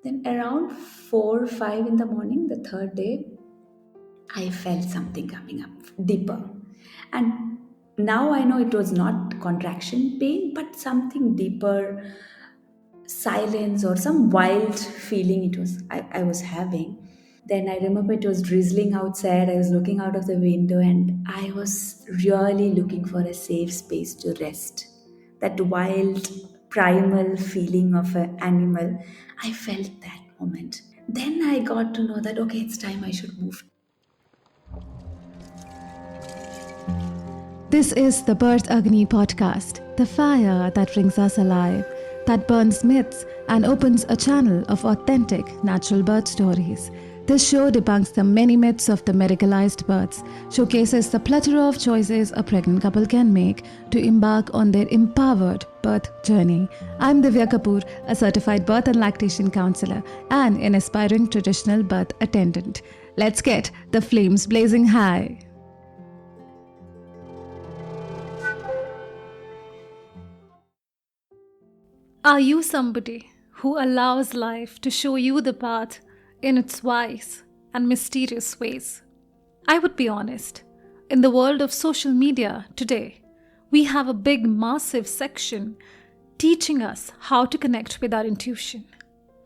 Then around 4 5 in the morning, the third day, I felt something coming up deeper. And now I know it was not contraction pain, but something deeper, silence or some wild feeling I was having. Then I remember it was drizzling outside. I was looking out of the window and I was really looking for a safe space to rest. That wild primal feeling of an animal, I felt that moment. Then I got to know that okay, it's time I should move. This is the Birth Agni podcast, the fire that brings us alive, that burns myths and opens a channel of authentic natural birth stories. This show debunks the many myths of the medicalized births, showcases the plethora of choices a pregnant couple can make to embark on their empowered birth journey. I'm Divya Kapoor, a certified birth and lactation counselor and an aspiring traditional birth attendant. Let's get the flames blazing high. Are you somebody who allows life to show you the path in its wise and mysterious ways? I would be honest, in the world of social media today, we have a big, massive section teaching us how to connect with our intuition.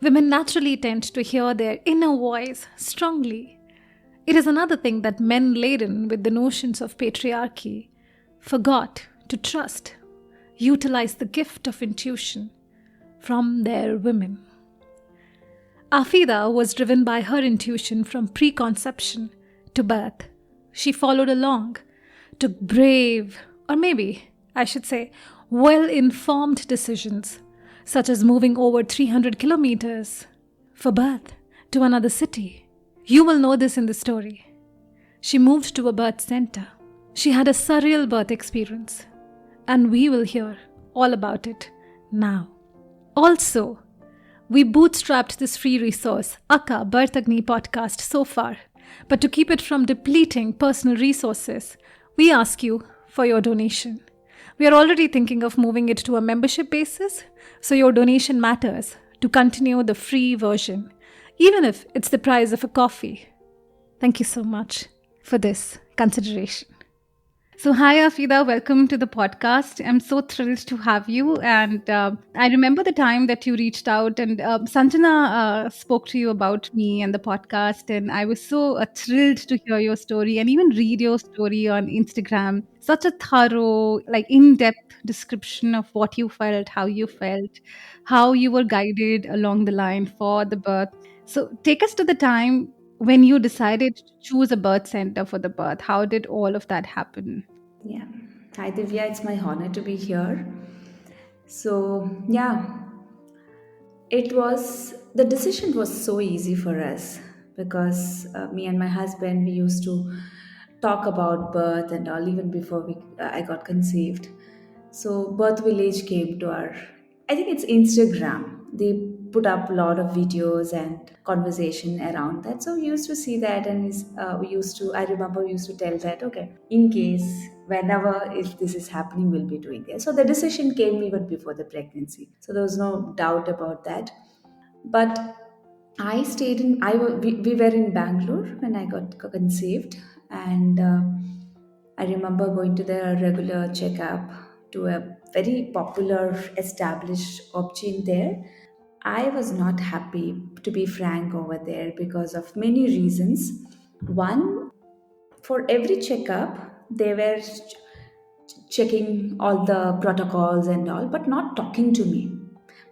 Women naturally tend to hear their inner voice strongly. It is another thing that men laden with the notions of patriarchy forgot to trust, utilize the gift of intuition from their women. Afeeda was driven by her intuition from preconception to birth. She followed along, took brave, or maybe I should say, well-informed decisions, such as moving over 300 kilometers for birth to another city. You will know this in the story. She moved to a birth center. She had a surreal birth experience, and we will hear all about it now. Also, we bootstrapped this free resource, Akka Birth Agni podcast, so far. But to keep it from depleting personal resources, we ask you for your donation. We are already thinking of moving it to a membership basis, so your donation matters to continue the free version, even if it's the price of a coffee. Thank you so much for this consideration. So, hi, Afeeda. Welcome to the podcast. I'm so thrilled to have you. And I remember the time that you reached out and Sanjana spoke to you about me and the podcast. And I was so thrilled to hear your story and even read your story on Instagram. Such a thorough, like in-depth description of what you felt, how you were guided along the line for the birth. So, take us to the time when you decided to choose a birth center for the birth. How did all of that happen? Yeah. Hi Divya, it's my honor to be here. So, yeah, the decision was so easy for us because me and my husband, we used to talk about birth and all even before I got conceived. So, Birth Village came to our, I think it's Instagram. They put up a lot of videos and conversation around that. So we used to see that, and I remember we used to tell that, okay, in case, whenever if this is happening, we'll be doing this. So the decision came even before the pregnancy. So there was no doubt about that. But we were in Bangalore when I got conceived, and I remember going to the regular checkup to a very popular established option there. I was not happy, to be frank, over there because of many reasons. One, for every checkup, they were checking all the protocols and all, but not talking to me.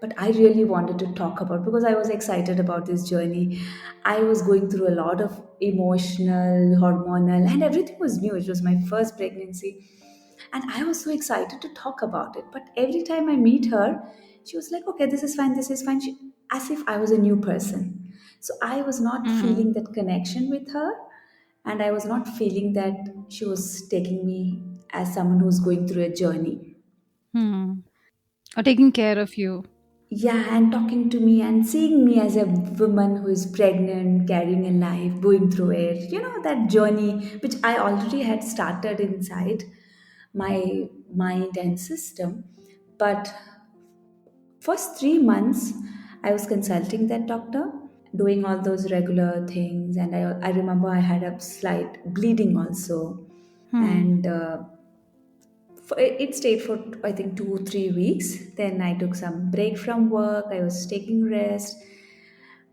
But I really wanted to talk about because I was excited about this journey. I was going through a lot of emotional, hormonal, and everything was new. It was my first pregnancy. And I was so excited to talk about it. But every time I meet her, she was like, okay, this is fine, this is fine. As if I was a new person. So I was not feeling that connection with her. And I was not feeling that she was taking me as someone who's going through a journey. Hmm. Or taking care of you. Yeah, and talking to me and seeing me as a woman who is pregnant, carrying a life, going through it, that journey which I already had started inside my mind and system. But first 3 months, I was consulting that doctor, doing all those regular things, and I remember I had a slight bleeding also, Hmm. and it stayed for I think 2 3 weeks. Then I took some break from work. I was taking rest,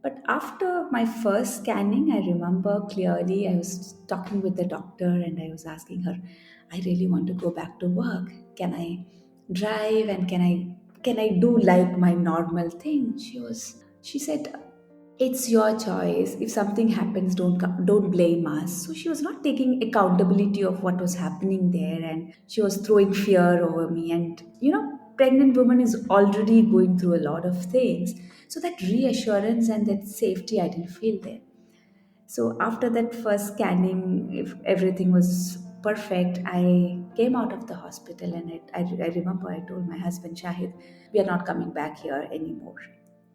but after my first scanning, I remember clearly I was talking with the doctor and I was asking her, I really want to go back to work. Can I drive and can I do like my normal thing? She said, it's your choice. If something happens, don't blame us. So she was not taking accountability of what was happening there, and she was throwing fear over me. And pregnant woman is already going through a lot of things, so that reassurance and that safety I didn't feel there. So after that first scanning, if everything was perfect, I came out of the hospital and I remember I told my husband Shahid, we are not coming back here anymore.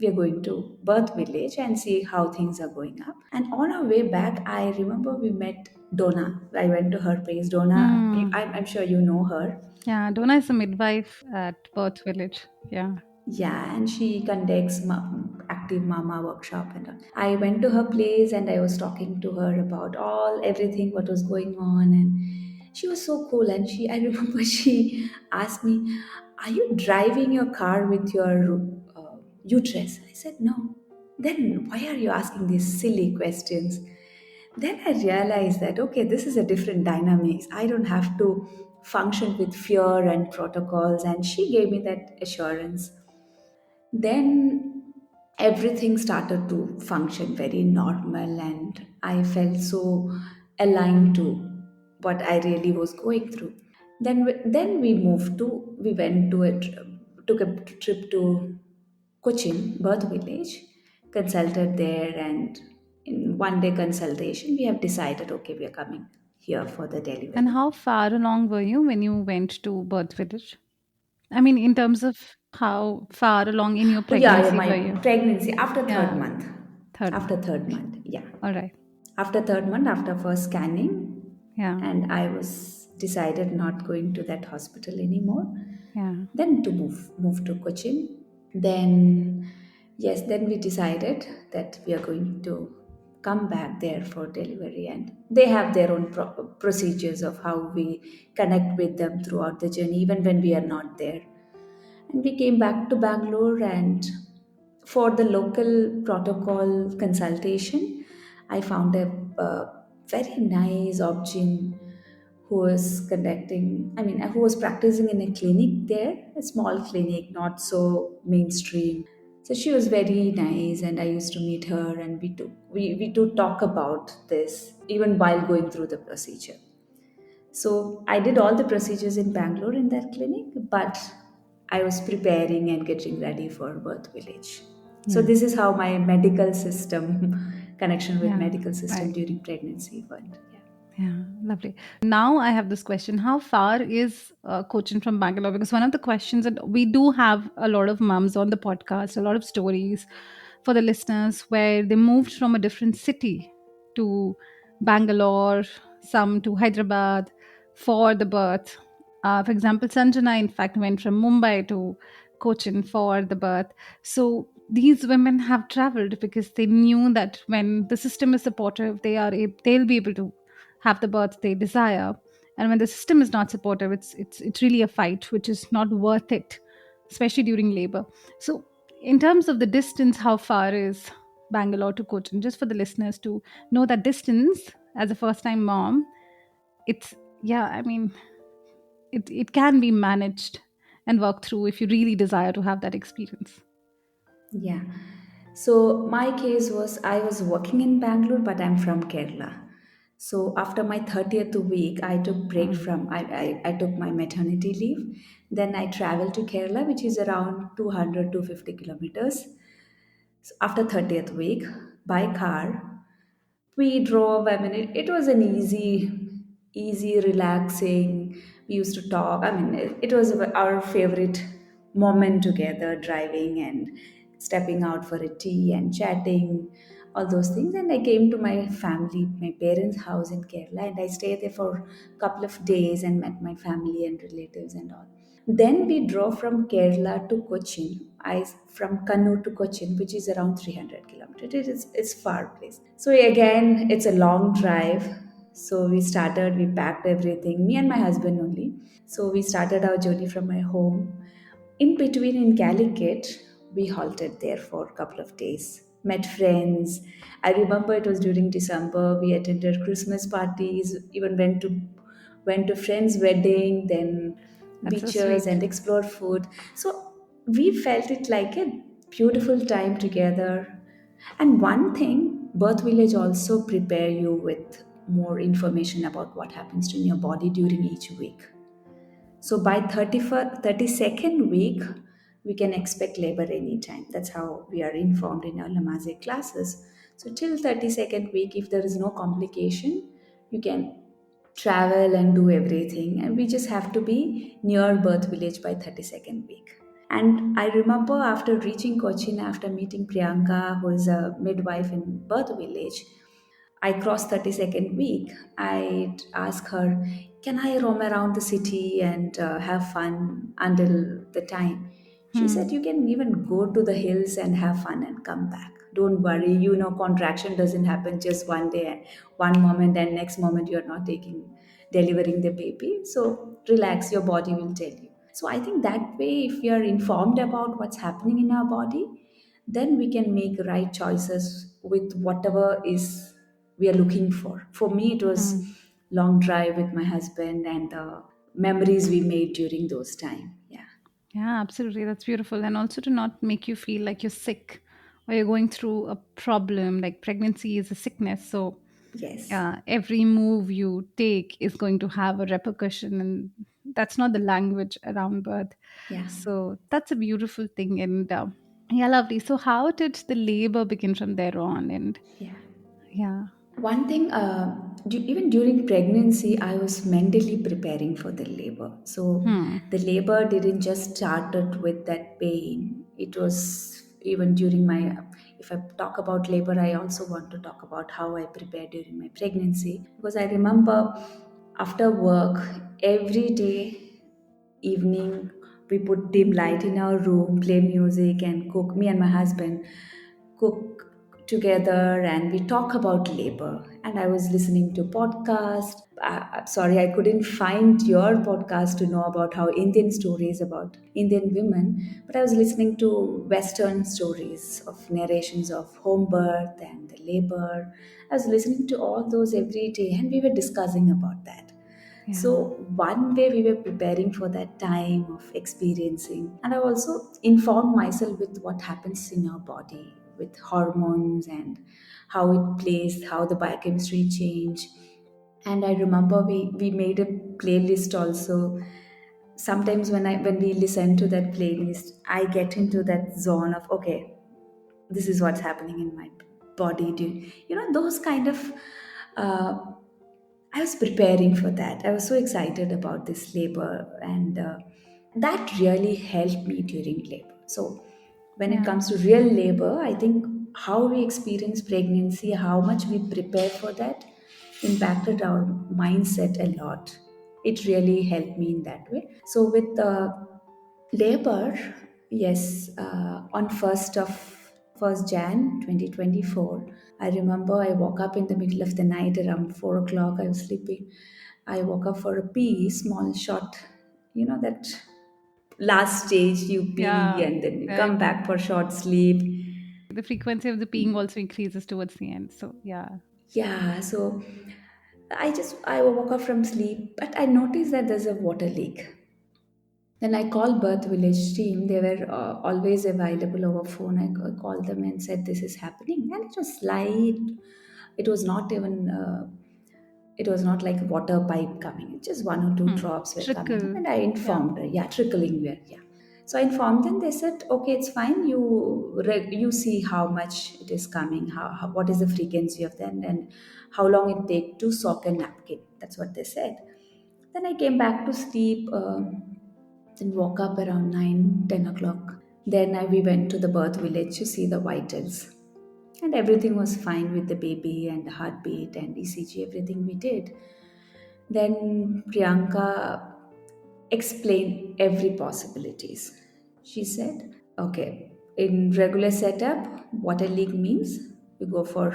We are going to birth village and see how things are going up. And on our way back, I remember we met Donna. I went to her place. Donna, Hmm. I'm sure you know her. Yeah, Donna is a midwife at Birth Village. Yeah. Yeah, and she conducts active mama workshop and all. I went to her place and I was talking to her about everything what was going on, and she was so cool. And I remember she asked me, "Are you driving your car with your uterus?" I said, "No." Then why are you asking these silly questions? Then I realized that okay, this is a different dynamics. I don't have to function with fear and protocols, and she gave me that assurance. Then everything started to function very normal, and I felt so aligned to what I really was going through. Then we went to took a trip to Cochin, birth village, consulted there, and in 1 day consultation, we have decided okay, we are coming here for the And delivery. how far along were you when you went to Birth Village? I mean, in terms of how far along in your Oh yeah, yeah, pregnancy my were you? pregnancy after third Yeah, month. third After month. third month, yeah. All right. After third month, after first scanning, Yeah, and I was decided not going to that hospital anymore. yeah. Then to move to Cochin. Then yes, then we decided that we are going to come back there for delivery, and they have their own procedures of how we connect with them throughout the journey, even when we are not there. And we came back to Bangalore, and for the local protocol consultation, I found a very nice obgyn who was who was practicing in a clinic there, a small clinic, not so mainstream. So she was very nice, and I used to meet her, and we do talk about this even while going through the procedure. So I did all the procedures in Bangalore in that clinic, but I was preparing and getting ready for birth village. So Yeah, this is how my medical system connection with yeah, medical system right. during pregnancy went. Yeah. Yeah, lovely. Now I have this question: how far is Cochin from Bangalore? Because one of the questions that we do have a lot of mums on the podcast, a lot of stories for the listeners where they moved from a different city to Bangalore, some to Hyderabad for the birth. For example, Sanjana, in fact, went from Mumbai to Cochin for the birth. So these women have traveled because they knew that when the system is supportive, they'll be able to have the birth they desire. And when the system is not supportive, it's really a fight which is not worth it, especially during labor. So in terms of the distance, how far is Bangalore to Cochin? Just for the listeners to know that distance as a first time mom, it's yeah, I mean it can be managed and worked through if you really desire to have that experience. Yeah. So my case was I was working in Bangalore, but I'm from Kerala. So after my 30th week, I took break Mm. from I took my maternity leave. Then I traveled to Kerala, which is around 200 to 50 kilometers. So after 30th week by car, we drove. It was an easy, relaxing. We used to talk. It was our favorite moment together, driving and stepping out for a tea and chatting, all those things. And I came to my family, my parents' house in Kerala, and I stayed there for a couple of days and met my family and relatives and all. Then we drove from Kerala to Cochin. From Kannur to Cochin, which is around 300 kilometers. It's far place. So again, it's a long drive. So we packed everything, me and my husband only. So we started our journey from my home. In between in Calicut, we halted there for a couple of days, met friends. I remember it was during December. We attended Christmas parties, even went to friends' wedding, then That's so beaches sweet. and explored food. So we felt it like a beautiful time together. And one thing, Birth Village also prepare you with more information about what happens in your body during each week. So by 32nd week, we can expect labor anytime. That's how we are informed in our Lamaze classes. So till 32nd week, if there is no complication, you can travel and do everything. And we just have to be near birth village by 32nd week. And I remember after reaching Cochin, after meeting Priyanka, who is a midwife in birth village, I crossed 32nd week. I'd ask her, can I roam around the city and have fun until the time? She said, Hmm. you can even go to the hills and have fun and come back. Don't worry, contraction doesn't happen just one day, one moment, and next moment you're not delivering the baby. So relax, your body will tell you. So I think that way, if we are informed about what's happening in our body, then we can make right choices with whatever is we are looking for. For me, it was Hmm. long drive with my husband and the memories we made during those time. Yeah. Yeah, absolutely. That's beautiful. And also to not make you feel like you're sick or you're going through a problem. Like pregnancy is a sickness. So Yes. every move you take is going to have a repercussion. And that's not the language around birth. Yeah. So that's a beautiful thing. And yeah, lovely. So how did the labor begin from there on? And Yeah. yeah. One thing, even during pregnancy, I was mentally preparing for the labor. So Hmm. the labor didn't just started with that pain. It was even during my, if I talk about labor, I also want to talk about how I prepared during my pregnancy. Because I remember after work, every day evening we put dim light in our room, play music and cook. Me and my husband cook together and we talk about labor. And I was listening to podcast. I'm sorry, I couldn't find your podcast to know about how Indian stories about Indian women, but I was listening to Western stories of narrations of home birth and the labor. I was listening to all those every day and we were discussing about that. Yeah. So, one way we were preparing for that time of experiencing, and I also informed myself with what happens in our body with hormones and how it plays, how the biochemistry change. And I remember we made a playlist also. Sometimes when we listen to that playlist, I get into that zone of okay, this is what's happening in my body. Those kind of uh, I was preparing for that. I was so excited about this labor, and that really helped me during labor. So, when it Yeah. comes to real labor, I think how we experience pregnancy, how much we prepare for that, impacted our mindset a lot. It really helped me in that way. So, with labor, yes, on first Jan 2024. I remember I woke up in the middle of the night around 4 o'clock. I was sleeping. I woke up for a pee, small shot. That last stage you pee Yeah. and then you The, come back for short sleep. the frequency of the peeing also increases towards the end. So yeah. Yeah, so I woke up from sleep, but I noticed that there's a water leak. Then I called Birth Village team. They were always available over phone. I called them and said this is happening, and it was slight. It was not even. It was not like water pipe coming. Just one or two Hmm. drops were coming up, Trickle. and I Yeah. informed her. Yeah, trickling were. Yeah. So I informed them. They said, okay, it's fine. You see how much it is coming. What is the frequency of that, and how long it take to soak a napkin. That's what they said. Then I came back to sleep. Then woke up around 9, 10 o'clock. Then we went to the birth village to see the vitals. And everything was fine with the baby and the heartbeat and ECG, everything we did. Then Priyanka explain every possibilities. She said, okay, in regular setup, what a leak means, you go for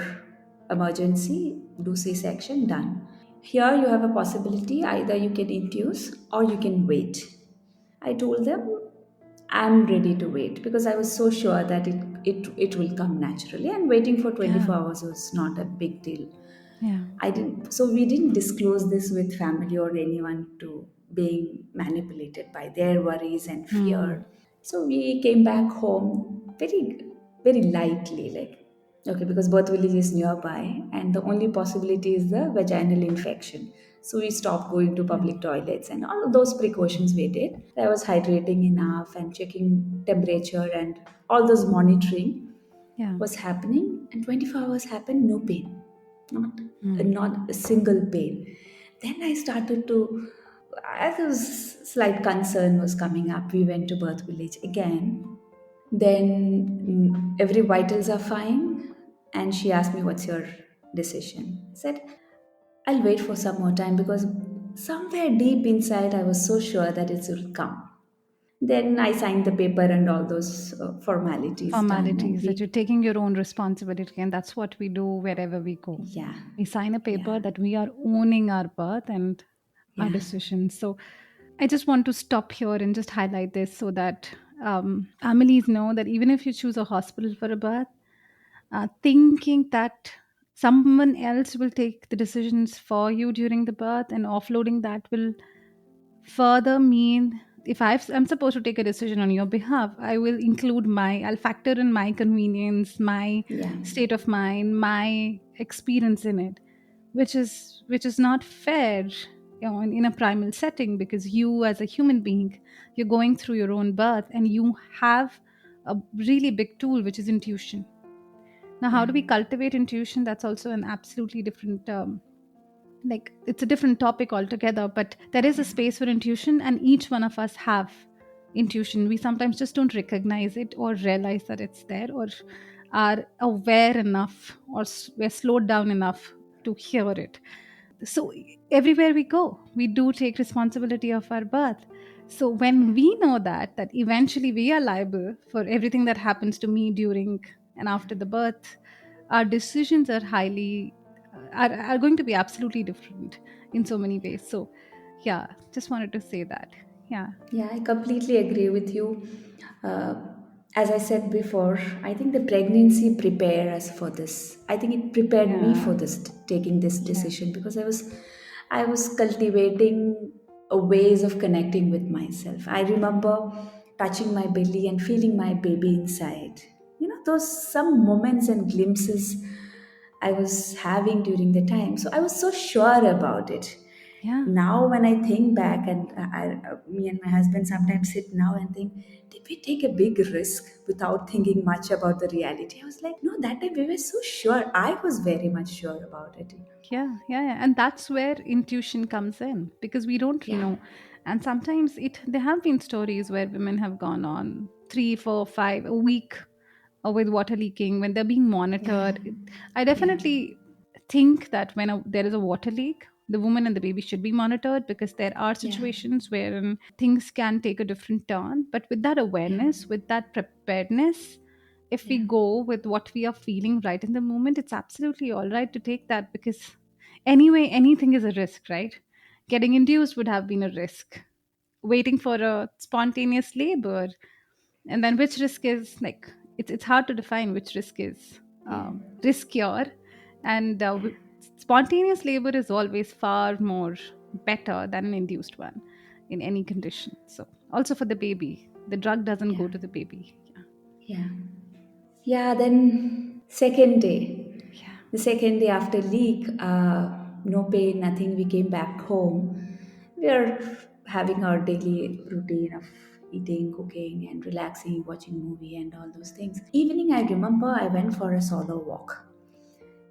emergency, do C-section, done. Here you have a possibility, either you can induce or you can wait. I told them I'm ready to wait because I was so sure that it will come naturally, and waiting for Yeah. 24 hours was not a big deal. Yeah. So we didn't disclose this with family or anyone to being manipulated by their worries and Hmm. fear. So we came back home very lightly, like, okay, because birth village is nearby and the only possibility is the vaginal infection. So we stopped going to Yeah. public toilets and all of those precautions we did. I was hydrating enough and checking temperature and all those monitoring Yeah. was happening, and 24 hours happened, no pain, not Hmm. not a single pain. Then I started to, as a slight concern was coming up, we went to birth village again. Then every vitals are fine, and she asked me, what's your decision? I said, I'll wait for some more time because somewhere deep inside I was so sure that it will come. Then I signed the paper and all those formalities done, and Formalities that you're we, taking your own responsibility, and that's what we do wherever we go. yeah, We sign a yeah, paper that we are owning our birth and our yeah, decisions. So I just want to stop here and just highlight this so that families know that even if you choose a hospital for a birth, thinking that someone else will take the decisions for you during the birth and offloading that will further mean if I'm supposed to take a decision on your behalf, I'll factor in my convenience, my yeah, state of mind, my experience in it, which is not fair, in a primal setting, because you as a human being, you're going through your own birth and you have a really big tool, which is intuition. Now, how yeah, do we cultivate intuition? That's also an absolutely different like it's a different topic altogether, but there is a yeah, space for intuition, and each one of us have intuition. We sometimes just don't recognize it or realize that it's there, or are aware enough, or we're slowed down enough to hear it. So everywhere we go, we do take responsibility of our birth. So when we know that eventually we are liable for everything that happens to me during and after the birth, our decisions are highly are going to be absolutely different in so many ways. So yeah, just wanted to say that. Yeah. yeah, I completely agree with you. Uh, as I said before, I think the pregnancy prepared us for this. I think it prepared me Yeah. for this, taking this Yeah. decision, because I was cultivating a ways of connecting with myself. I remember touching my belly and feeling my baby inside. You know, those some moments and glimpses I was having during the time. So I was so sure about it. Yeah. Now, when I think back, and me and my husband sometimes sit now and think, did we take a big risk without thinking much about the reality? I was like, no, that time we were so sure. I was very much sure about it. Yeah, yeah, yeah. And that's where intuition comes in, because we don't Yeah, know. And sometimes there have been stories where women have gone on 3, 4, 5 a week with water leaking when they're being yeah, monitored. I yeah, definitely think that when there is a water leak, the woman and the baby should be monitored, because there are yeah, situations wherein things can take a different turn. But with that yeah, awareness, with that preparedness, if we yeah, go with what we are feeling right in the moment, it's absolutely all right to take that, because anyway, anything is a risk, right? Getting induced would have been a risk. Waiting for a spontaneous labor, and then which risk is like, it's hard to define which risk is yeah, riskier, and spontaneous labor is always far more better than an induced one in any condition. So also for the baby, the drug doesn't yeah, go to the baby. Yeah. yeah. Yeah, then second day. Yeah. The second day after leak, no pain, nothing. We came back home. We are having our daily routine of eating, cooking, and relaxing, watching movie, and all those things. Evening, I remember I went for a solo walk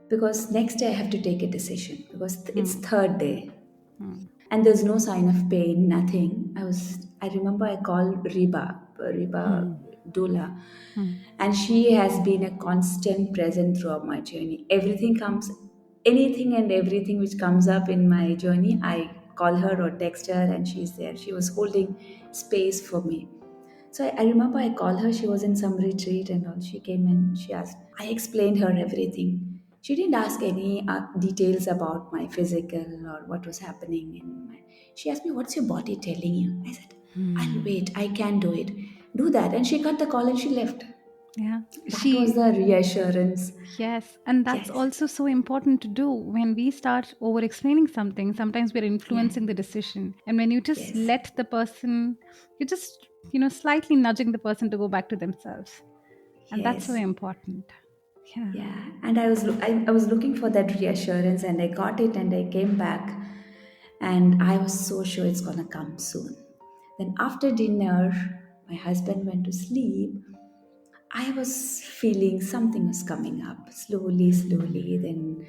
because next day I have to take a decision because it's Hmm. third day Hmm. and there's no sign of pain, nothing. I remember I called Riba Hmm. Doula, Hmm. and she has been a constant present throughout my journey. Anything and everything which comes up in my journey, I call her or text her, and she's there. She was holding space for me. So I remember I called her. She was in some retreat and all. She came in. She asked. I explained her everything. She didn't ask any details about my physical or what was happening in my. She asked me, "What's your body telling you?" I said, "I'll Hmm. wait. I can do it. Do that." And she cut the call and she left. Yeah. That was She the reassurance. Yes, and that's Yes. also so important to do when we start over explaining something. Sometimes we're Yeah. influencing the decision. And when you just Yes. let the person, you're just, slightly nudging the person to go back to themselves. And that's so Yes. important. Yeah. Yeah. And I was looking for that reassurance, and I got it, and I came back, and I was so sure it's gonna come soon. Then after dinner, my husband went to sleep. I was feeling something was coming up slowly, slowly. Then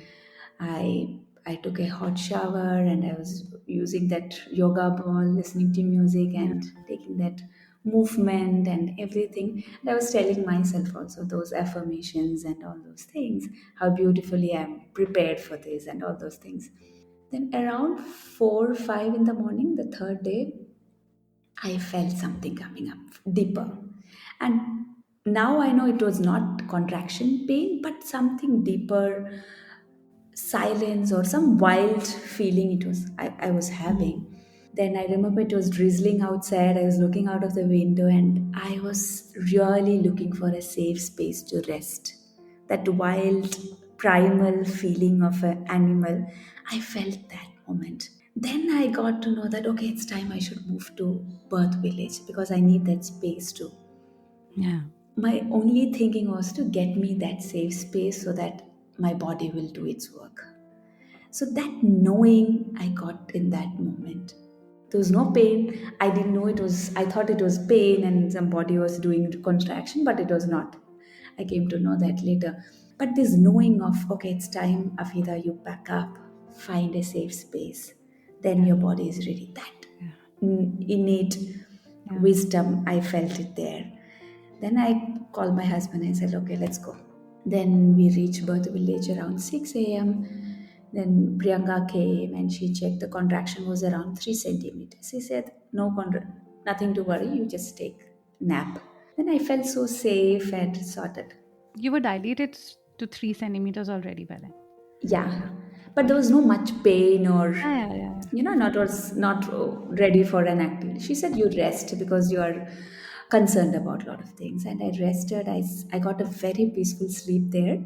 I took a hot shower, and I was using that yoga ball, listening to music Yeah. and taking that movement and everything. And I was telling myself also those affirmations and all those things, how beautifully I'm prepared for this and all those things. Then around 4 5 in the morning, the third day, I felt something coming up deeper. And now I know it was not contraction pain, but something deeper, silence or some wild feeling I was Mm. having. Then I remember it was drizzling outside. I was looking out of the window and I was really looking for a safe space to rest. That wild primal feeling of an animal, I felt that moment. Then I got to know that okay, it's time I should move to birth village because I need that space too. Yeah. My only thinking was to get me that safe space so that my body will do its work. So that knowing I got in that moment. There was no pain. I didn't know it was, I thought it was pain and some body was doing contraction, but it was not. I came to know that later. But this knowing of, okay, it's time, Afida, you pack up, find a safe space, then Yeah. your body is ready. That Yeah. innate Yeah. wisdom, I felt it there. Then I called my husband and said, okay, let's go. Then we reached birth village around 6 a.m. Then Priyanka came and she checked the contraction was around 3 centimeters. She said, no, nothing to worry, you just take nap. Then I felt so safe and sorted. You were dilated to 3 centimeters already by then. Yeah, but there was no much pain or, Yeah, yeah, yeah, yeah. not was not ready for an activity. She said, you rest because you are concerned about a lot of things. And I rested. I got a very peaceful sleep there.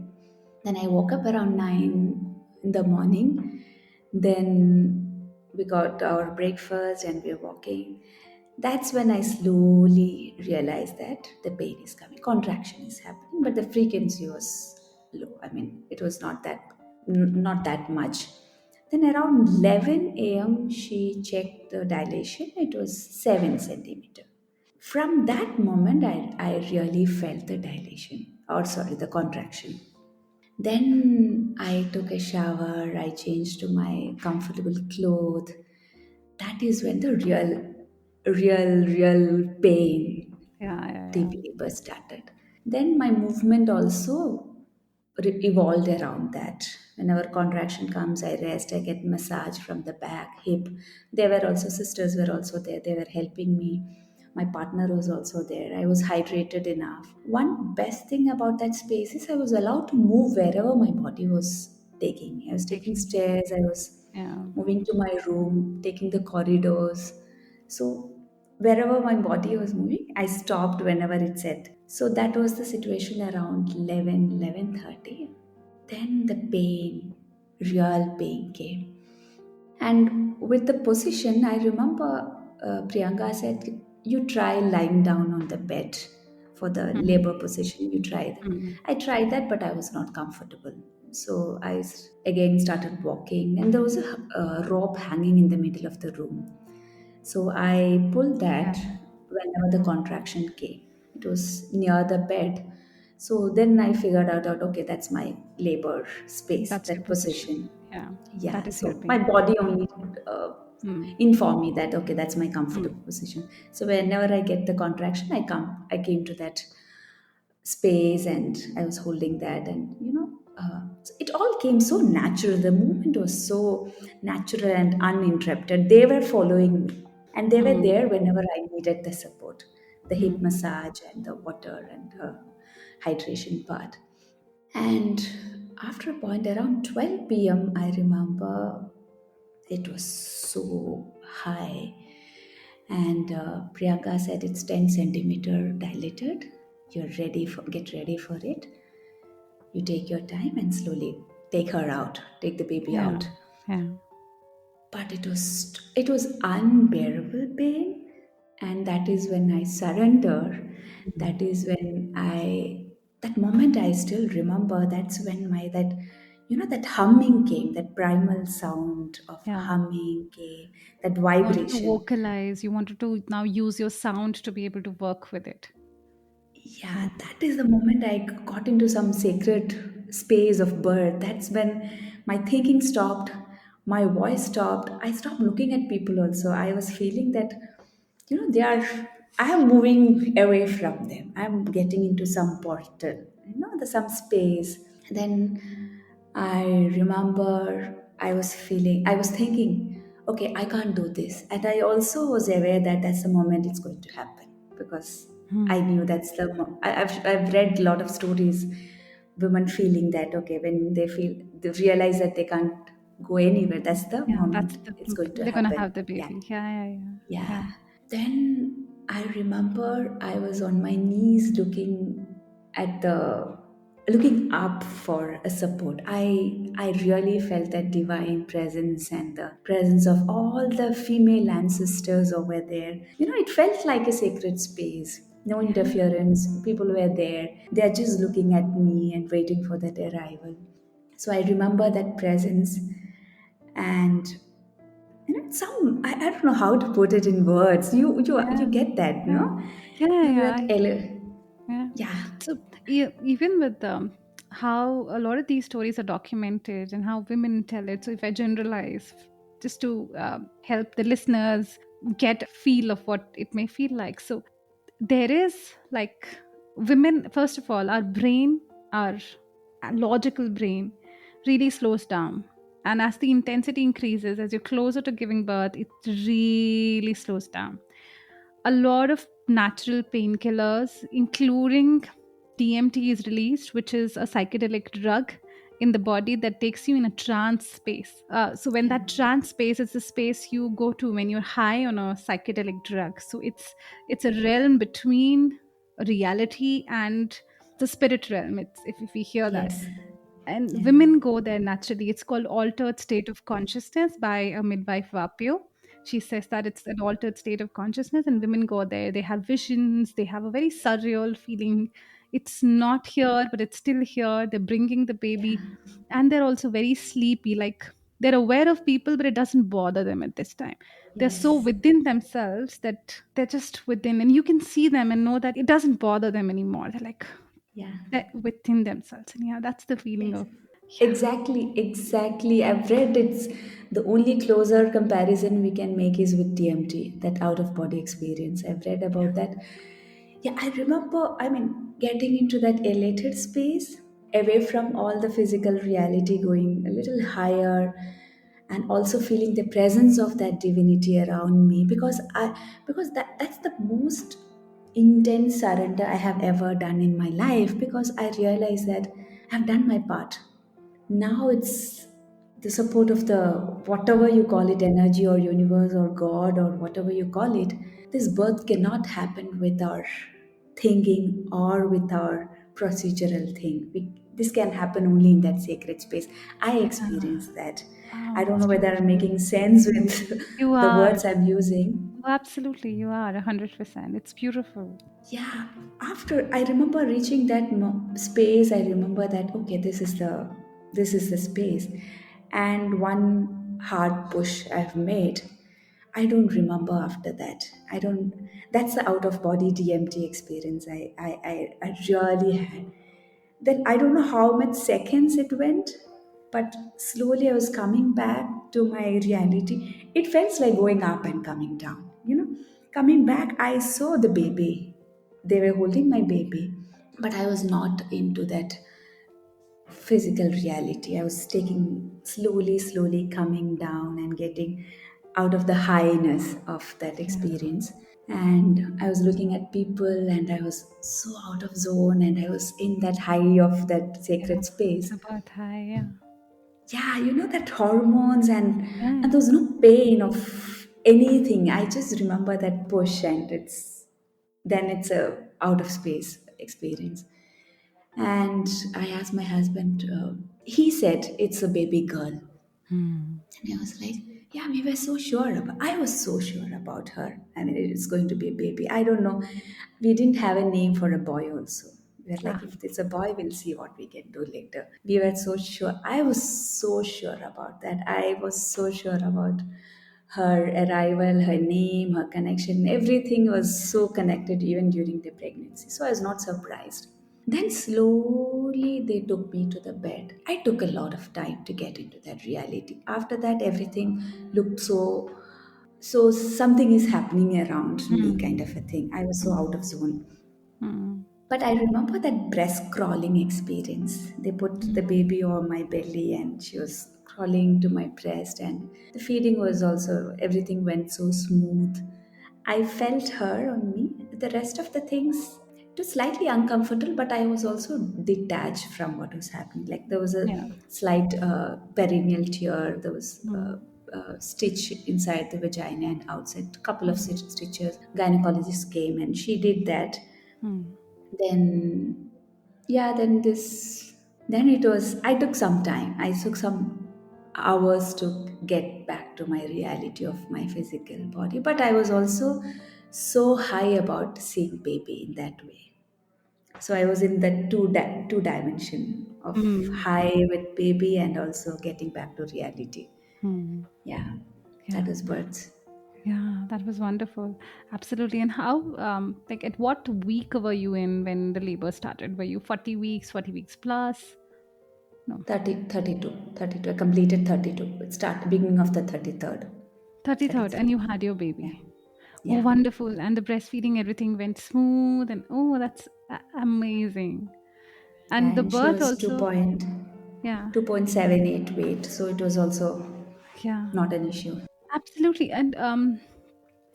Then I woke up around 9 in the morning. Then we got our breakfast and we were walking. That's when I slowly realized that the pain is coming, contraction is happening, but the frequency was low. I mean, it was not that much. Then around 11 a.m., she checked the dilation. It was 7 centimeter. From that moment, I really felt the dilation, or sorry, the contraction. Then I took a shower, I changed to my comfortable clothes. That is when the real pain, Yeah, yeah, deep yeah. labor started. Then my movement also evolved around that. Whenever contraction comes, I rest, I get massage from the back, hip. They were also, sisters were also there, they were helping me. My partner was also there. I was hydrated enough. One best thing about that space is I was allowed to move wherever my body was taking me. I was taking Taking. stairs, I was Yeah. moving to my room, taking the corridors. So wherever my body was moving, I stopped whenever it said. So that was the situation around 11:30. Then the pain, real pain came. And with the position, I remember Priyanka said, you try lying down on the bed for the Mm-hmm. labor position. You try that. Mm-hmm. I tried that, but I was not comfortable. So again started walking, and there was a rope hanging in the middle of the room. So I pulled Yeah. that whenever the contraction came. It was near the bed. So then I figured out that okay, that's my labor space, That's your that position. position. Yeah. Yeah, That is so my helping. body only uh, Mm. informed me that okay, that's my Mm. comfortable position. So whenever I get the contraction, I came to that space and I was holding that, and so it it all came so natural. The movement was so natural and uninterrupted. They were following me, and they were Hmm. there whenever I needed the support, the hip Hmm. massage and the water and the hydration part. And after a point around 12 p.m., I remember it was so high. And Priyanka said it's 10 centimeter dilated. Get ready for it. You take your time and slowly take her out, take the baby Yeah. out. Yeah. But it was unbearable pain, and that is when I surrender. That is when I that moment I still remember. That's when my that that humming came, that primal sound of Yeah. humming came, that You wanted to vibration. vocalize, you wanted to now use your sound to be able to work with it. Yeah, that is the moment I got into some sacred space of birth. That's when my thinking stopped, my voice stopped. I stopped looking at people also. I was feeling that, they are, I am moving away from them. I'm getting into some portal, some space. Then I remember I was thinking, okay, I can't do this. And I also was aware that that's the moment it's going to happen, because I Hmm. knew that's I've read a lot of stories, women feeling that, okay, when they realize that they can't go anywhere, that's the Yeah, moment that's the it's going to they're gonna happen. have the Yeah. baby. Yeah, yeah, yeah. Yeah. Yeah. Then I remember I was on my knees looking up for a support. I really felt that divine presence and the presence of all the female ancestors over there. It felt like a sacred space. No Yeah. interference. People were there. They are just looking at me and waiting for that arrival. So I remember that presence, and I don't know how to put it in words. You Yeah. get that, Yeah. no? Yeah, yeah, yeah. That Yeah. yeah. So even with how a lot of these stories are documented and how women tell it. So if I generalize, just to help the listeners get a feel of what it may feel like. So there is like women. First of all, our brain, our logical brain, really slows down. And as the intensity increases, as you're closer to giving birth, it really slows down. A lot of natural painkillers, including DMT, is released, which is a psychedelic drug in the body that takes you in a trance space. So when Yeah. that trance space is the space you go to when you're high on a psychedelic drug. So it's a realm between reality and the spirit realm. If we hear that, Yes. and Yeah. women go there naturally. It's called altered state of consciousness by a midwife, Vapio. She says that it's an altered state of consciousness, and women go there. They have visions. They have a very surreal feeling. It's not here, but it's still here. They're bringing the baby, and they're also very sleepy. Like they're aware of people, but it doesn't bother them at this time. They're so Yes. within themselves that they're just within, and you can see them and know that it doesn't bother them anymore. They're like Yeah. that within themselves, and yeah, that's the feeling Yes. of yeah. Exactly. Exactly. I've read it's the only closer comparison we can make is with DMT, that out of body experience. I've read about that. Yeah, I remember, getting into that elated space, away from all the physical reality, going a little higher, and also feeling the presence of that divinity around me, because that's the most intense surrender I have ever done in my life, because I realize that I've done my part. Now it's the support of the, whatever you call it, energy or universe or God or whatever you call it. This birth cannot happen with our thinking or with our procedural thing. This can happen only in that sacred space. I Yeah. experienced that. Oh, I don't that's know whether I'm beautiful. making sense with You the are. words I'm using. Absolutely, you are 100%. It's beautiful. Yeah, after I remember reaching that space, I remember that, okay, this is the space. And one hard push I've made, I don't remember after that. I don't. That's the out of body DMT experience I really had. Then I don't know how much seconds it went, but slowly I was coming back to my reality. It felt like going up and coming down. Coming back, I saw the baby. They were holding my baby, but I was not into that physical reality. I was taking slowly coming down and getting out of the highness of that Yeah. experience. And I was looking at people and I was so out of zone and I was in that high of that Yeah. sacred space. The birth high. Yeah. Yeah, you know that hormones and Yeah. there was no pain of anything. I just remember that push and it's a out of space experience. And I asked my husband, he said it's a baby girl. Hmm. And I was like, yeah, we were so sure about, I was so sure about her. I mean, it's going to be a baby. I don't know. We didn't have a name for a boy also. We were like, Ah. if it's a boy, we'll see what we can do later. We were so sure. I was so sure about that. I was so sure about her arrival, her name, her connection. Everything was so connected even during the pregnancy. So I was not surprised. Then slowly they took me to the bed. I took a lot of time to get into that reality. After that, everything looked so something is happening around me, kind Hmm. of a thing. I was so Hmm. out of zone. Hmm. But I remember that breast crawling experience. They put the Hmm. baby on my belly and she was crawling to my breast, and the feeding was also, everything went so smooth. I felt her on me. The rest of the things, it was slightly uncomfortable, but I was also detached from what was happening. Like there was a Yeah. slight perineal tear, there was Hmm. a stitch inside the vagina and outside, a couple of Hmm. stitches. Gynecologist came and she did that. Hmm. Then yeah, then it was, I took some time, I took some hours to get back to my reality of my physical body, but I was also so high about seeing baby in that way. So I was in that two dimension of Hmm. high with baby and also getting back to reality. Hmm. Yeah, that Yeah. was birth. Yeah, that was wonderful. Absolutely. And how, like, at what week were you in when the labor started? Were you 40 weeks, 40 weeks plus? No, 32. I completed 32. It started beginning of the 33rd. 33rd, and 33. you had your Yeah. baby. Oh, Yeah. wonderful. And the breastfeeding, everything went smooth. And oh, that's amazing. And the And she birth was also, yeah, 2.78 weight, so it was also yeah. not an issue. Absolutely. And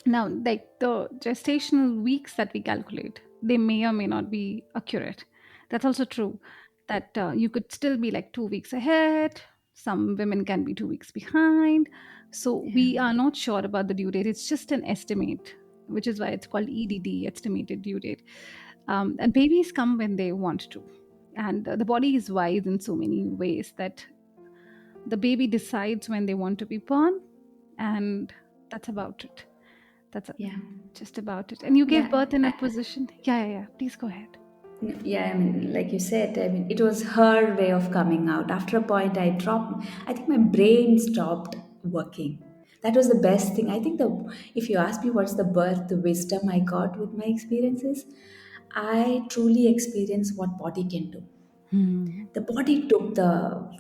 now, like the gestational weeks that we calculate, they may or may not be accurate. That's also true. That you could still be like 2 weeks ahead. Some women can be 2 weeks behind. So Yeah. we are not sure about the due date. It's just an estimate, which is why it's called EDD, estimated due date. And babies come when they want to. And the body is wise in so many ways that the baby decides when they want to be born, and that's about it. That's Yeah. just about it. And you gave Yeah. birth in a position. Yeah, yeah, yeah. Please go ahead. Yeah, I mean, like you said, I mean, it was her way of coming out. After a point, I think my brain stopped working. That was the best thing. I think if you ask me what's the birth, the wisdom I got with my experiences, I truly experienced what body can do. Hmm. The body took the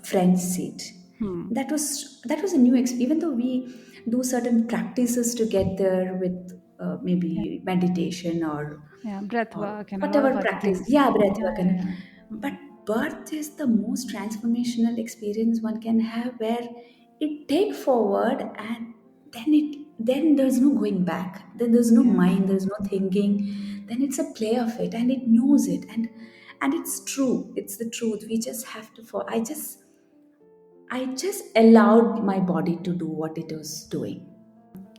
front seat. Hmm. That was a new even though we do certain practices to get there with Yeah, maybe meditation yeah. Breath or work and a lot whatever of other practice, things. yeah, breath Yeah, work, yeah, and yeah. but Hmm. birth is the most transformational experience one can have, where it take forward and then there's no going back, then there's no Yeah. mind, there's no thinking, then it's a play of it and it knows it, and it's true, it's the truth. We just have to for I just allowed my body to do what it was doing.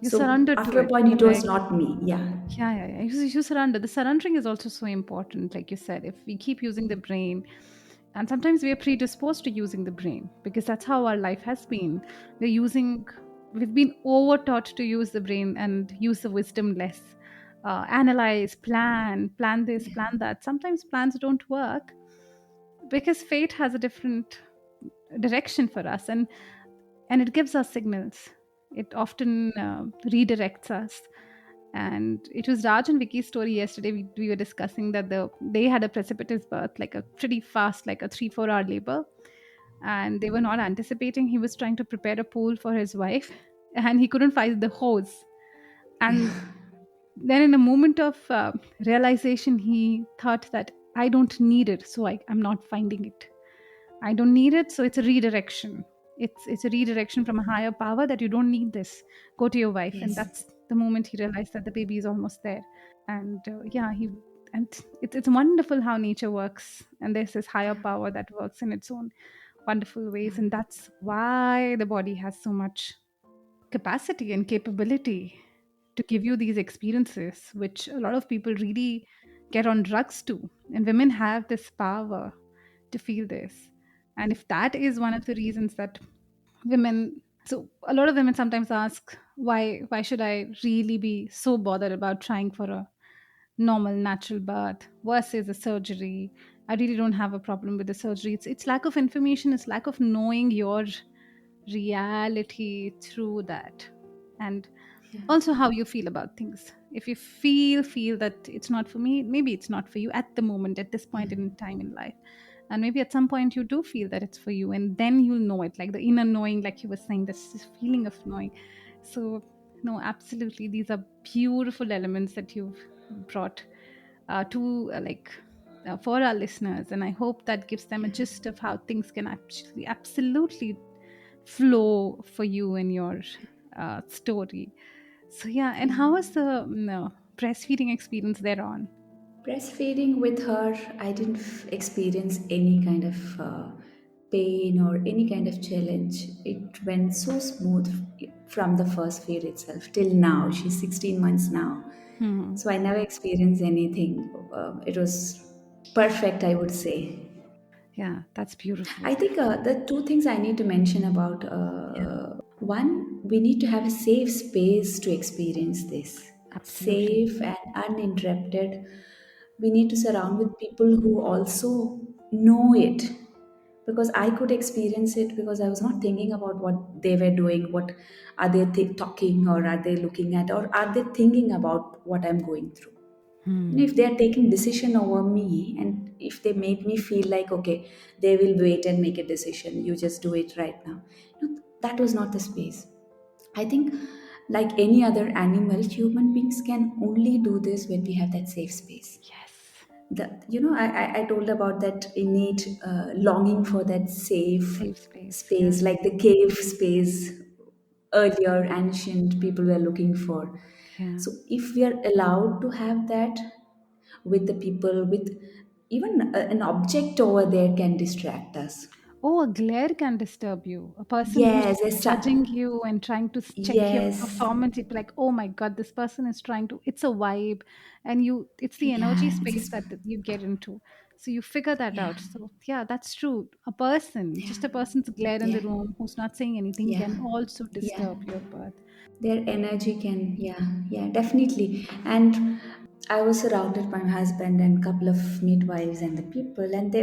You So surrendered to after a it. point it was Like, not me. Yeah. yeah, yeah, yeah. You surrender. The surrendering is also so important. Like you said, if we keep using the brain, and sometimes we are predisposed to using the brain because that's how our life has been. We're using, we've been over taught to use the brain and use the wisdom less. Analyze, plan this, Yeah. plan that. Sometimes plans don't work because fate has a different direction for us, and it gives us signals. It often redirects us. And it was Raj and Vicky's story yesterday. We were discussing that they had a precipitous birth, like a pretty fast, like a 3-4 hour labor, and they were not anticipating. He was trying to prepare a pool for his wife, and he couldn't find the hose. And then, in a moment of realization, he thought that I don't need it, so I'm not finding it. I don't need it, so it's a redirection. It's a redirection from a higher power that you don't need this. Go to your wife, and Yes. that's the moment he realized that the baby is almost there. And yeah, he and it's wonderful how nature works, and there's this higher power that works in its own wonderful ways, and that's why the body has so much capacity and capability to give you these experiences, which a lot of people really get on drugs to. And women have this power to feel this. And if that is one of the reasons that women, so a lot of women sometimes ask, why should I really be so bothered about trying for a normal natural birth versus a surgery? I really don't have a problem with the surgery. It's lack of information, it's lack of knowing your reality through that. And Yeah. also how you feel about things. If you feel that it's not for me, maybe it's not for you at the moment, at this point in time in life. And maybe at some point you do feel that it's for you, and then you'll know it, like the inner knowing, like you were saying, this feeling of knowing. So no, absolutely, these are beautiful elements that you've brought to for our listeners, and I hope that gives them a gist of how things can actually absolutely flow for you in your story. So yeah, and how was the breastfeeding experience thereon? Breastfeeding with her, I didn't experience any kind of pain or any kind of challenge. It went so smooth from the first feed itself till now. She's 16 months now. Hmm. So I never experienced anything. It was perfect, I would say. Yeah, that's beautiful. I think the two things I need to mention about Yeah, one, we need to have a safe space to experience this. absolutely. Safe and uninterrupted. We need to surround with people who also know it, because I could experience it because I was not thinking about what they were doing, what are they talking, or are they looking at, or are they thinking about what I'm going through. Hmm. If they are taking decision over me, and if they make me feel like, okay, they will wait and make a decision, you just do it right now, that was not the space. I think, like any other animal, human beings can only do this when we have that safe space. Yes. I told about that innate longing for that safe Safe space. Yeah. space, like the cave space earlier ancient people were looking for. Yeah. So if we are allowed to have that with the people, with even an object over there can distract us. Oh, a glare can disturb you. A person who's Yes, judging you and trying to check your yes, performance, you'd be like, oh my God, this person is trying to, it's a vibe. And it's the energy yeah, space just that you get into. So you figure that yeah, out. So yeah, that's true. A person, yeah, just a person's glare in yeah, the room who's not saying anything yeah, can also yeah. disturb your birth. Their energy can, yeah, yeah, definitely. And I was surrounded by my husband and couple of midwives and the people, and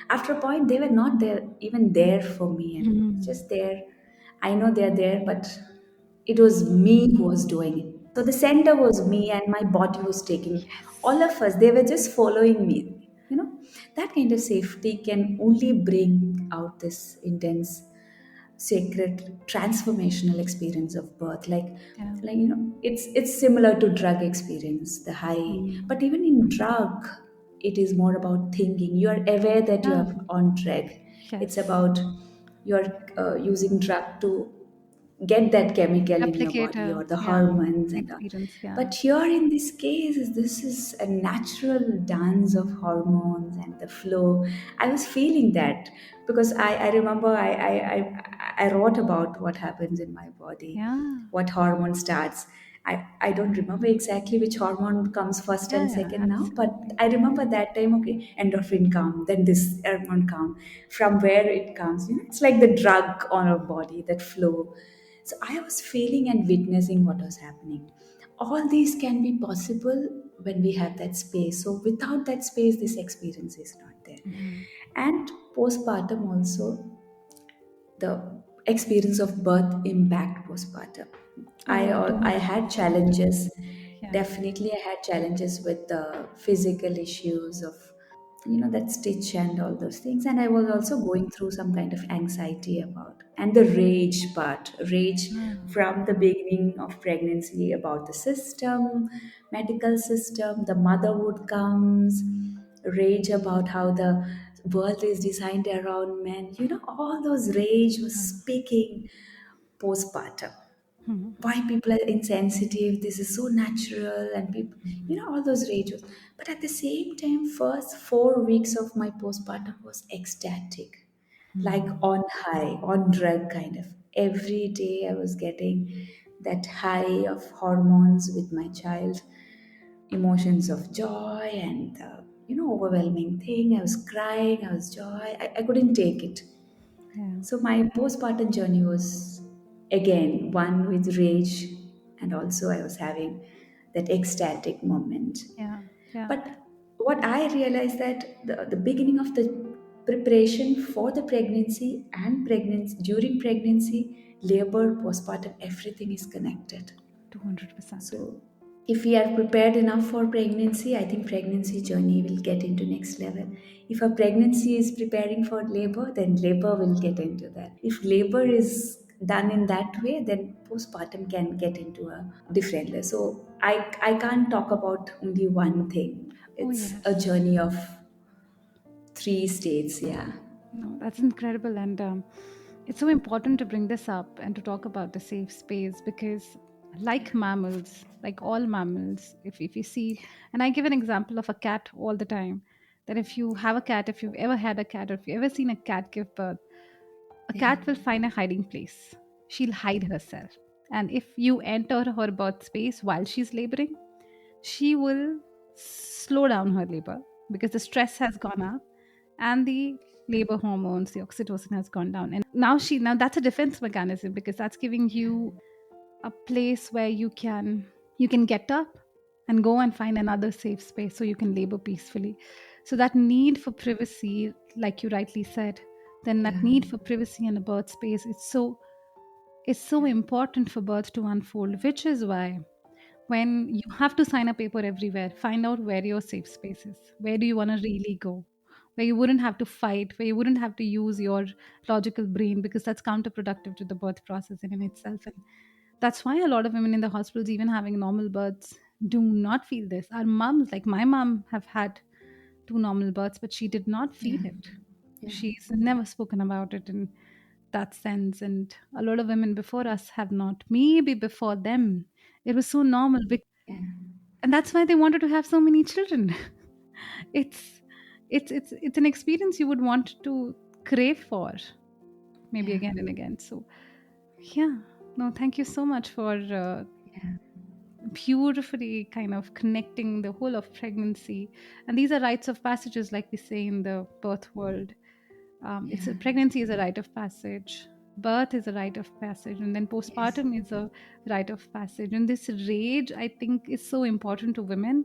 after a point, they were not there, even there for me, and Mhm. just there. I know they're there, but it was me who was doing it. So the center was me, and my body was taking all Yes. of us. They were just following me. That kind of safety can only bring out this intense, sacred, transformational experience of birth. Yeah. It's similar to drug experience, the high. Mm. But even in drug, it is more about thinking. You are aware that you Yeah. are on track. It's Yes. about you're using drug to get that chemical in your Replicate body, a, or the yeah, hormones and all. experience. Yeah. But here in this case, this is a natural dance of hormones and the flow. I was feeling that because I remember I wrote about what happens in my body, Yeah. what hormone starts. I don't remember exactly which hormone comes first Yeah. and Yeah. second now, but Absolutely. I remember that time, okay, endorphin come, then this hormone come, from where it comes. It's like the drug on our body, that flow. So I was feeling and witnessing what was happening. All these can be possible when we have that space. So without that space, this experience is not there. Mhm. And postpartum also, the experience of birth impact postpartum. I Oh, I don't had talk about it. challenges. Yeah. Definitely, I had challenges with the physical issues of that stitch and all those things, and I was also going through some kind of anxiety about, and the rage part, rage Ah. from the beginning of pregnancy about the system, medical system, the motherhood comes, rage about how the world is designed around men. All those rage was Yeah. speaking postpartum. Hmm. Why people are insensitive, this is so natural, and people, all those rages. But at the same time, first 4 weeks of my postpartum was ecstatic, like on high, on drug kind of. Every day I was getting that high of hormones with my child, emotions of joy and overwhelming thing. I was crying, I was joy, I couldn't take it. Yeah. So my postpartum journey was again one with rage, and also I was having that ecstatic moment. Yeah. Yeah. But what I realized that the beginning of the preparation for the pregnancy and pregnancy, during pregnancy, labor, postpartum, everything is connected. 200%. So if we are prepared enough for pregnancy, I think pregnancy journey will get into next level. If a pregnancy is preparing for labor, then labor will get into that. If labor is done in that way, then postpartum can get into a different level. So I can't talk about only one thing. Oh, It's a yes. journey of three states, yeah. No, that's incredible. And it's so important to bring this up and to talk about the safe space because, like mammals, like all mammals, if you see, and I give an example of a cat all the time, that if you have a cat, if you've ever had a cat, or if you've ever seen a cat give birth, a Yeah, cat will find a hiding place. She'll hide herself. And if you enter her birth space while she's laboring, she will slow down her labor because the stress has gone up and the labor hormones, the oxytocin has gone down. And now that's a defense mechanism because that's giving you a place where you can get up and go and find another safe space so you can labor peacefully. So that need for privacy, like you rightly said, then that yeah, need for privacy and a birth space, it's so important for birth to unfold, which is why when you have to sign a paper everywhere, find out where your safe space is. Where do you want to really go? Where you wouldn't have to fight, where you wouldn't have to use your logical brain because that's counterproductive to the birth process in itself. And that's why a lot of women in the hospitals, even having normal births, do not feel this. Our moms, like my mom, have had two normal births, but she did not feel yeah, it. yeah, She's never spoken about it in that sense. And a lot of women before us have not. Maybe before them, it was so normal. yeah, And that's why they wanted to have so many children. it's it's an experience you would want to crave for maybe yeah, again and again. So yeah, no, thank you so much for yeah, beautifully kind of connecting the whole of pregnancy. And these are rites of passages, like we say in the birth world. It's yeah. a pregnancy is a rite of passage, birth is a rite of passage, and then Yes, postpartum is a rite of passage. And this rage, I think, is so important to women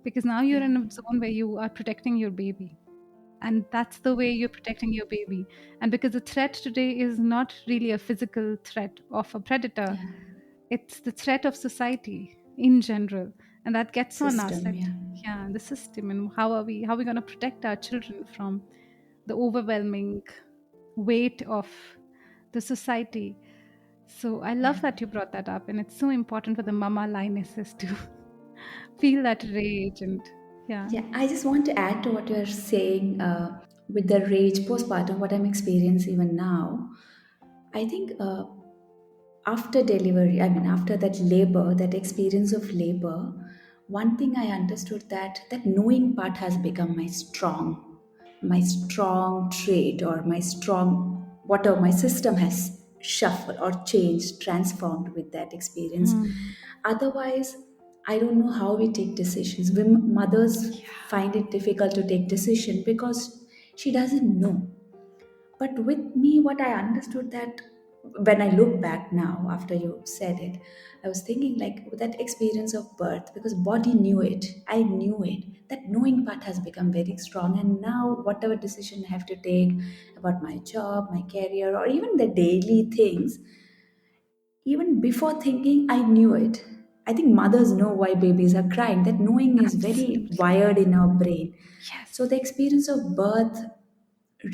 because now you're yeah, in a zone where you are protecting your baby, and that's the way you're protecting your baby. And because the threat today is not really a physical threat of a predator, yeah. it's the threat of society in general, and that gets on us System, that yeah. yeah, the system, and how are we going to protect our children from the overwhelming weight of the society. So I Yeah. love that you brought that up, and it's so important for the mama lionesses to feel that rage. And yeah. Yeah, I just want to add to what you're saying with the rage postpartum, what I'm experiencing even now. I think after delivery, I mean, after that labor, that experience of labor, one thing I understood that knowing part has become my strong trait, or my strong, whatever my system has shuffled or changed, transformed with that experience. Hmm. Otherwise, I don't know how we take decisions. Women, mothers Yeah. find it difficult to take decision because she doesn't know. But with me, what I understood that when I look back now after you said it, I was thinking like with that experience of birth, because body knew it, I knew it. That knowing part has become very strong, and now whatever decision I have to take about my job, my career, or even the daily things, even before thinking, I knew it. I think mothers know why babies are crying. That knowing is very Absolutely. wired in our brain. So Yes. the experience of birth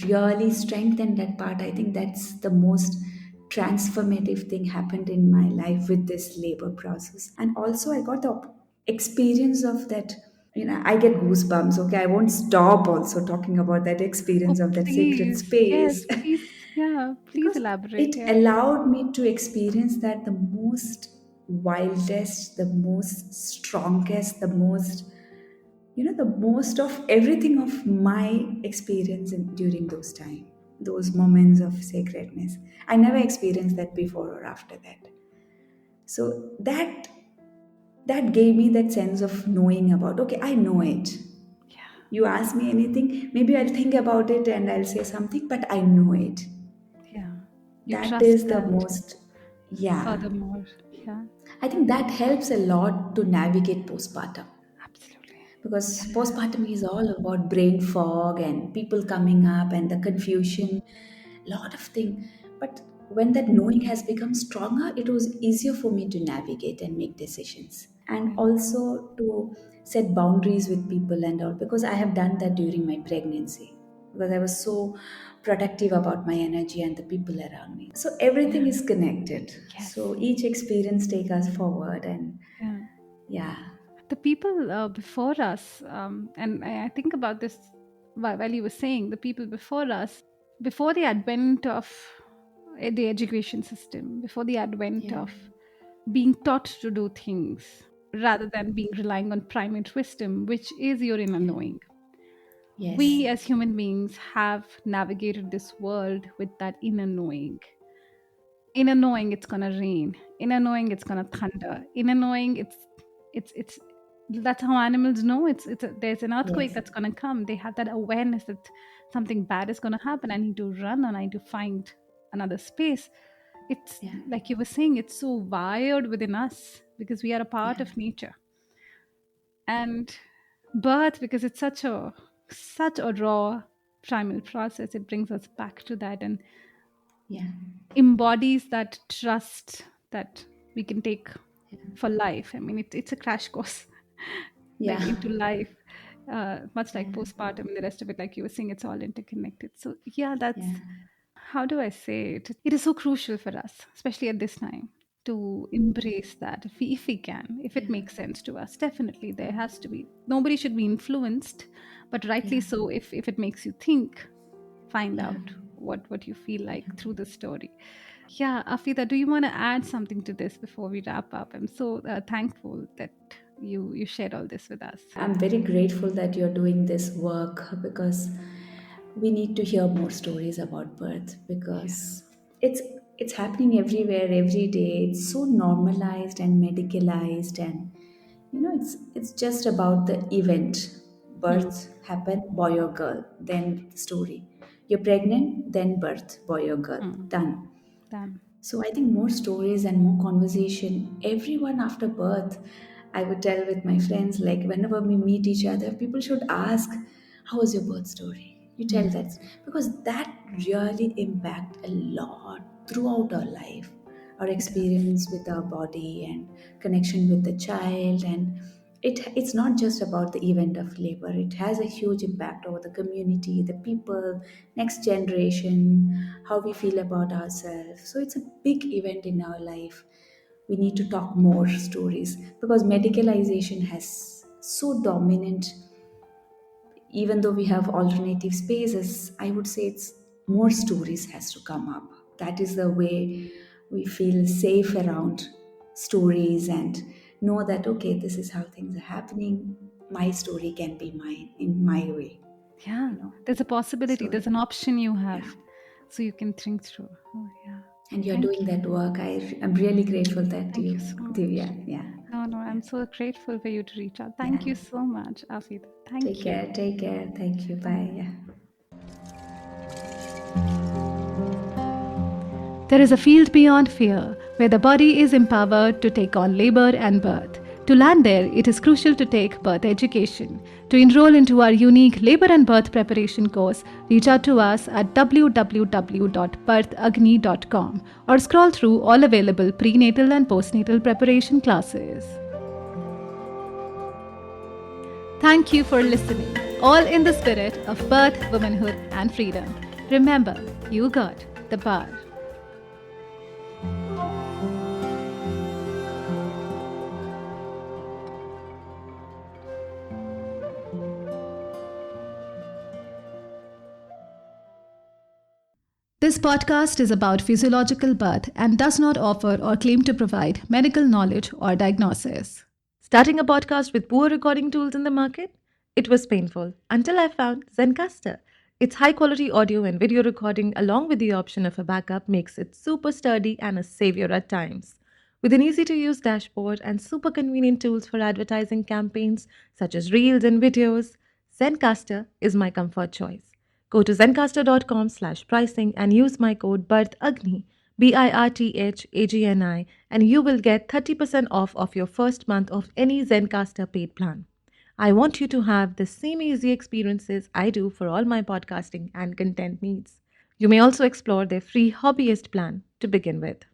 really strengthened that part. I think that's the most transformative thing happened in my life with this labor process. And also I got the experience of that I get goosebumps. Okay, I won't stop also talking about that Oh, experience of that sacred please. Yes, space please. Yeah, please because elaborate. it Yeah. allowed me to experience that the most wildest, the most strongest, the most of everything of my experience during those time, those moments of sacredness. I never experienced that before or after that. So that gave me that sense of knowing about, okay, I know it. Yeah. You ask me anything, maybe I'll think about it and I'll say something, but I know it. Yeah. You That trust is the that most, yeah. furthermore. Yeah. I think that helps a lot to navigate postpartum, Absolutely. because Yeah. postpartum is all about brain fog and people coming up and the confusion, lot of things. But when that knowing has become stronger, it was easier for me to navigate and make decisions, and Yeah. also to set boundaries with people and all, because I have done that during my pregnancy, because I was so protective about my energy and the people around me. So everything Yeah. is connected, Yes. so each experience take us forward. And Yeah. yeah. The people before us, and I think about this while you were saying the people before us, before the advent of the education system, before the advent Yeah. of being taught to do things rather than being relying on primate wisdom, which is your inner Yeah. knowing. Yes. We as human beings have navigated this world with that inner knowing it's gonna rain, inner knowing it's gonna thunder, inner knowing it's that's how animals know there's an earthquake Yes. that's gonna come. They have that awareness that something bad is gonna happen. I need to run and I need to find another space. It's Yeah. like you were saying, it's so wired within us because we are a Yeah. part of nature. And birth, because it's such a raw primal process, it brings us back to that and Yeah. embodies that trust that we can take for life. I mean, it's a crash course like Yeah. into life, much Yeah. like postpartum and the rest of it. Like you were saying, it's all interconnected. So yeah, that's, Yeah. how do I say it? It is so crucial for us, especially at this time, to embrace that if we can, if Yeah. it makes sense to us. Definitely, there has to be. Nobody should be influenced, but rightly Yeah. so. If it makes you think, find Yeah. out what you feel like through the story. Yeah, Afida, do you want to add something to this before we wrap up? I'm so thankful that you shared all this with us. I'm very grateful that you're doing this work, because we need to hear more stories about birth, Yeah. because it's it's happening everywhere every day. It's so normalized and medicalized, and it's just about the event. Hmm. Birth happened, boy or girl, then the story. You're pregnant, then birth, boy or girl, Hmm. done. Done. So I think more stories and more conversation. Everyone after birth, I would tell with my friends, like whenever we meet each other, people should ask, "How was your birth story?" You tell Hmm. that, because that really impact a lot throughout our life, our It does. experience with our body and connection with the child. And it's not just about the event of labor. It has a huge impact over the community, the people, next generation, how we feel about ourselves. So it's a big event in our life. We need to talk more stories, because medicalization has so dominant. Even though we have alternative spaces, I would say it's more stories has to come up. That is the way we feel safe around stories, and know that, okay, this is how things are happening. My story can be mine in my way, Yeah. you know There's a possibility. so There's an option you yeah. have, so you can think through. Oh yeah. And you're Thank doing you. that work. I'm really grateful that Thank you, you so Divya. much. Yeah. No, no, Yeah. I'm so grateful for you to reach out. Yeah. Thank you so much, Afida. Take Thank you. care. Take care. Thank you. Thank Bye. Yeah. There is a field beyond fear where the body is empowered to take on labor and birth. To land there, it is crucial to take birth education. To enroll into our unique labor and birth preparation course, reach out to us at www.birthagni.com or scroll through all available prenatal and postnatal preparation classes. Thank you for listening, all in the spirit of birth, womanhood, and freedom. Remember, you got the bar. podcast is about physiological birth and does not offer or claim to provide medical knowledge or diagnosis. Starting a podcast with poor recording tools in the market? It was painful until I found Zencaster. Its high quality audio and video recording, along with the option of a backup, makes it super sturdy and a savior at times. With an easy to use dashboard and super convenient tools for advertising campaigns such as reels and videos, Zencaster is my comfort choice. Go to zencaster.com/pricing and use my code BIRTHAGNI, BIRTHAGNI, and you will get 30% off of your first month of any Zencaster paid plan. I want you to have the same easy experiences I do for all my podcasting and content needs. You may also explore their free hobbyist plan to begin with.